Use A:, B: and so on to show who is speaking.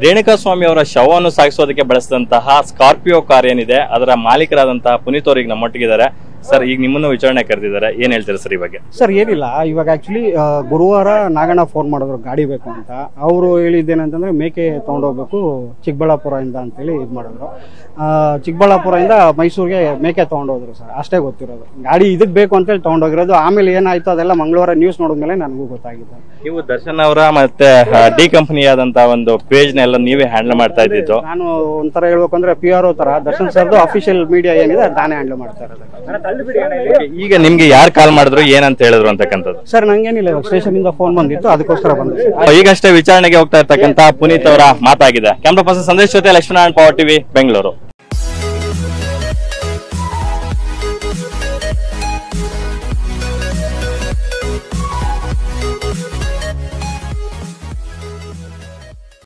A: ರೇಣುಕಾಸ್ವಾಮಿ ಅವರ ಶವವನ್ನು ಸಾಗಿಸೋದಕ್ಕೆ ಬಳಸಿದಂತಹ Scorpio car ಏನಿದೆ ಅದರ ಮಾಲೀಕರಾದಂತಹ ಪುನೀತ್ ಅವರು ಈಗ ನಮ್ಮೊಟ್ಟಿಗಿದ್ದಾರೆ. ಸರ್, ಈಗ ನಿಮ್ಮನ್ನು ವಿಚಾರಣೆ ಕರೆದಿದ್ದಾರೆ, ಏನ್ ಹೇಳ್ತೀರಾ ಸರ್ ಈ ಬಗ್ಗೆ?
B: ಸರ್ ಏನಿಲ್ಲ, ಇವಾಗ ಆಕ್ಚುಲಿ ಗುರುವಾರ ನಾಗಣ್ಣ ಫೋನ್ ಮಾಡಿದ್ರು ಗಾಡಿ ಬೇಕು ಅಂತ. ಅವರು ಹೇಳಿದ್ದೇನಂತಂದ್ರೆ ಮೇಕೆ ತೊಗೊಂಡೋಗ್ಬೇಕು ಚಿಕ್ಕಬಳ್ಳಾಪುರದಿಂದ ಅಂತೇಳಿ ಇದು ಮಾಡಿದ್ರು. ಚಿಕ್ಕಬಳ್ಳಾಪುರದಿಂದ ಮೈಸೂರಿಗೆ ಮೇಕೆ ತೊಗೊಂಡೋದ್ರು ಸರ್, ಅಷ್ಟೇ ಗೊತ್ತಿರೋದು. ಗಾಡಿ ಇದಕ್ಕೆ ಬೇಕು ಅಂತೇಳಿ ತೊಗೊಂಡೋಗಿರೋದು. ಆಮೇಲೆ ಏನಾಯ್ತು ಅದೆಲ್ಲ ಮಂಗಳವಾರ ನ್ಯೂಸ್ ನೋಡಿದ್ಮೇಲೆ ನನಗೂ ಗೊತ್ತಾಗಿದೆ.
A: ನೀವು ದರ್ಶನ್ ಅವರ ಮತ್ತೆ ಡಿ ಕಂಪನಿ ಆದಂತಹ ಒಂದು ಪೇಜ್ ನ ಎಲ್ಲ ನೀವೇ ಹ್ಯಾಂಡಲ್ ಮಾಡ್ತಾ ಇದ್ದಿದ್ದು.
B: ನಾನು ಒಂಥರ ಹೇಳ್ಬೇಕು ಅಂದ್ರೆ PRO ತರ ದರ್ಶನ್ ಸರ್ದು ಅಫಿಷಿಯಲ್ ಮೀಡಿಯಾ ಏನಿದೆ ನಾನೇ ಹ್ಯಾಂಡಲ್ ಮಾಡ್ತಾ ಇರೋದು.
A: ಈಗ ನಿಮ್ಗೆ ಯಾರು ಕಾಲ್ ಮಾಡಿದ್ರು, ಏನಂತ ಹೇಳಿದ್ರು ಅಂತಕ್ಕಂಥದ್ದು?
B: ಸರ್ ನಂಗೇನಿಲ್ಲ, ಸ್ಟೇಷನ್ ಇಂದ ಫೋನ್ ಬಂದಿತ್ತು, ಅದಕ್ಕೋಸ್ಕರ ಬಂದೆ.
A: ಈಗಷ್ಟೇ ವಿಚಾರಣೆಗೆ ಹೋಗ್ತಾ ಇರ್ತಕ್ಕಂಥ ಪುನೀತ್ ಅವರ ಮಾತಾಗಿದೆ. ಕ್ಯಾಮ್ರಾ ಪರ್ಸನ್ ಸಂದೇಶ್ ಜೊತೆ ಲಕ್ಷ್ಮಣ, ಪವರ್ ಟಿವಿ, ಬೆಂಗಳೂರು.